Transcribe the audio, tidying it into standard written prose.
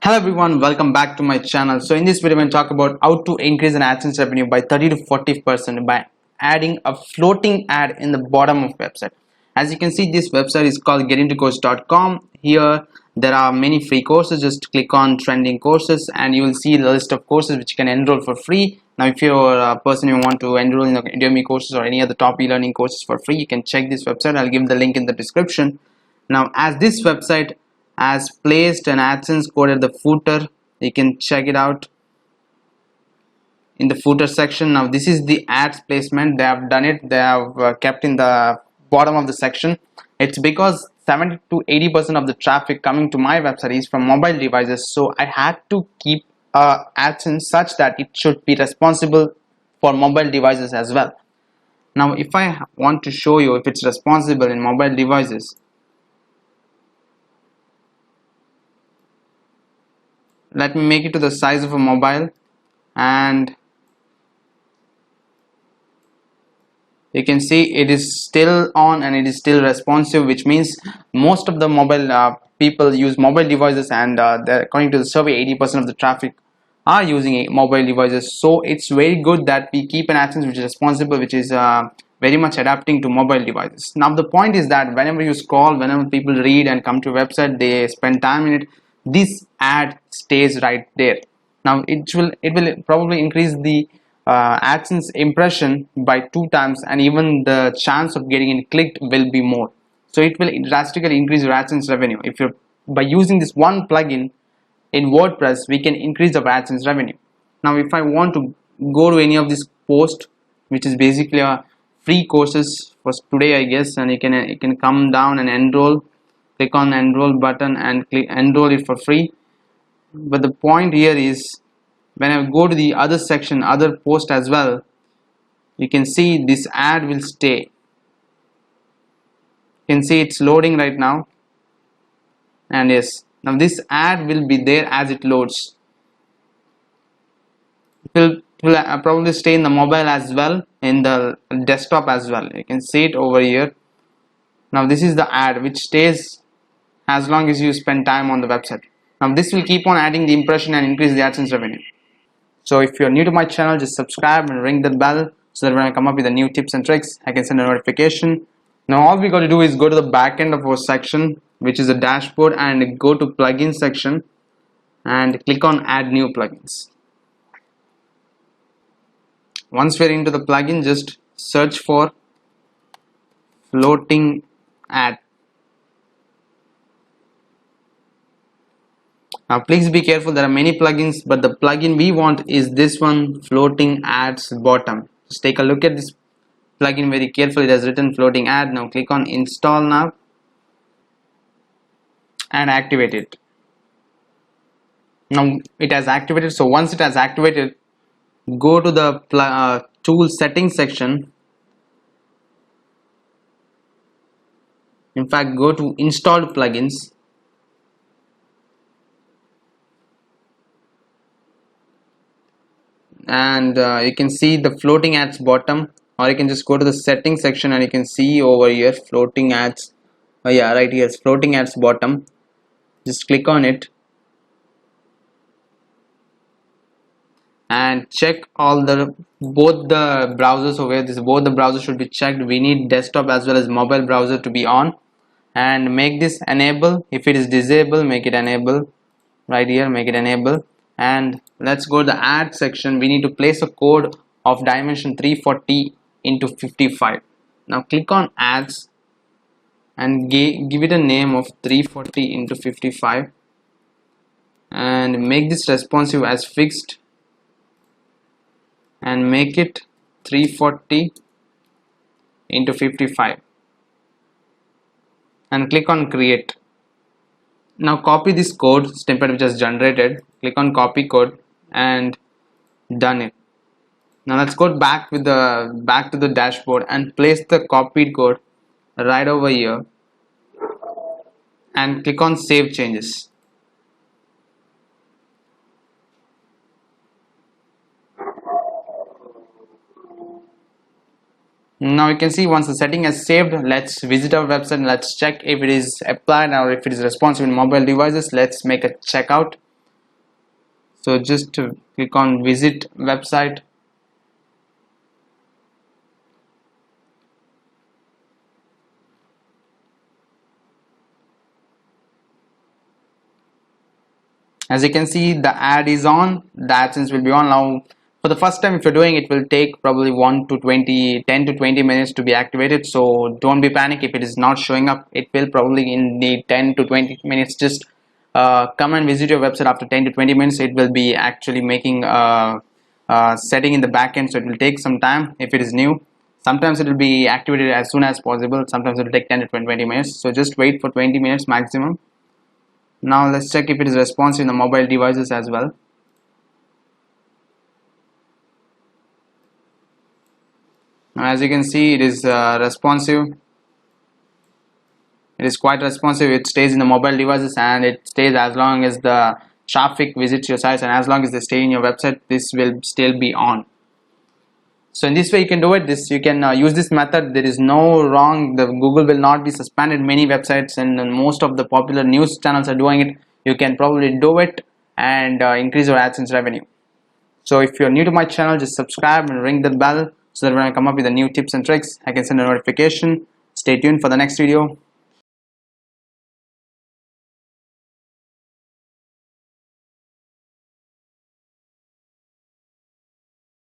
Hello everyone, welcome back to my channel. So in this video, I'm going to talk about how to increase an AdSense revenue by 30 to 40% by adding a floating ad in the bottom of website. As you can see, this website is called getintocourse.com. Here there are many free courses. Just click on trending courses and you will see the list of courses which you can enroll for free. Now if you're a person who want to enroll in the Udemy courses or any other top e-learning courses for free, you can check this website. I'll give the link in the description. Now as this website has placed an AdSense code at the footer, you can check it out in the footer section. Now this is the ads placement. They have done it, they have kept in the bottom of the section. It's because 70 to 80% of the traffic coming to my website is from mobile devices, so I had to keep AdSense such that it should be responsible for mobile devices as well. Now if I want to show you if it's responsible in mobile devices, let me make it to the size of a mobile, and you can see it is still on and it is still responsive, which means most of the mobile people use mobile devices, and according to the survey 80% of the traffic are using mobile devices. So it's very good that we keep an AdSense which is responsible, which is very much adapting to mobile devices. Now the point is that whenever you scroll, whenever people read and come to a website, they spend time in it, this ad stays right there. Now it will probably increase the AdSense impression by 2 times, and even the chance of getting it clicked will be more. So it will drastically increase your AdSense revenue. If you're by using this one plugin in WordPress, we can increase our AdSense revenue. Now if I want to go to any of this post, which is basically a free courses for today, I guess, and you can come down and enroll. Click on enroll button and click enroll it for free. But the point here is, when I go to the other section, other post as well, you can see this ad will stay. You can see it's loading right now, and yes, now this ad will be there as it loads. It will probably stay in the mobile as well, in the desktop as well. You can see it over here. Now this is the ad which stays as long as you spend time on the website. Now this will keep on adding the impression and increase the AdSense revenue. So if you're new to my channel, just subscribe and ring the bell so that when I come up with the new tips and tricks, I can send a notification. Now all we got to do is go to the back end of our section, which is a dashboard, and go to plugin section and click on add new plugins. Once we're into the plugin, just search for floating ad. Now please be careful, there are many plugins, but the plugin we want is this one, floating ads bottom. Just take a look at this plugin very carefully. It has written floating ad. Now click on install now and activate it. Now it has activated. So once it has activated, go to the tool settings section. In fact, go to installed plugins. And you can see the floating ads bottom, or you can just go to the settings section and you can see over here floating ads. Oh yeah, right here, floating ads bottom. Just click on it and check all both the browsers over here. Both the browsers should be checked. We need desktop as well as mobile browser to be on, and make this enable. If it is disabled, make it enable. Right here, make it enable. And let's go to the ad section. We need to place a code of dimension 340 into 55. Now click on ads and give it a name of 340 into 55 and make this responsive as fixed and make it 340 into 55 and click on create. Now copy this code snippet which is generated, click on copy code and done it. Now let's go back to the dashboard and place the copied code right over here and click on save changes. Now you can see once the setting is saved, let's visit our website and let's check if it is applied or if it is responsive in mobile devices. Let's make a checkout. So just click on visit website. As you can see, the ad is on, the AdSense will be on. Now for the first time, if you're doing it, will take probably 10 to 20 minutes to be activated. So don't be panic if it is not showing up. It will probably in the 10 to 20 minutes. Just come and visit your website after 10 to 20 minutes. It will be actually making setting in the backend, so it will take some time if it is new. Sometimes it will be activated as soon as possible. Sometimes it will take 10 to 20 minutes. So just wait for 20 minutes maximum. Now let's check if it is responsive in the mobile devices as well. Now as you can see, it is responsive. It is quite responsive. It stays in the mobile devices and it stays as long as the traffic visits your site, and as long as they stay in your website, this will still be on. So in this way you can do it. You can use this method. There is no wrong. The Google will not be suspended. Many websites and most of the popular news channels are doing it. You can probably do it and increase your AdSense revenue. So if you're new to my channel, just subscribe and ring the bell so that when I come up with the new tips and tricks, I can send a notification. Stay tuned for the next video.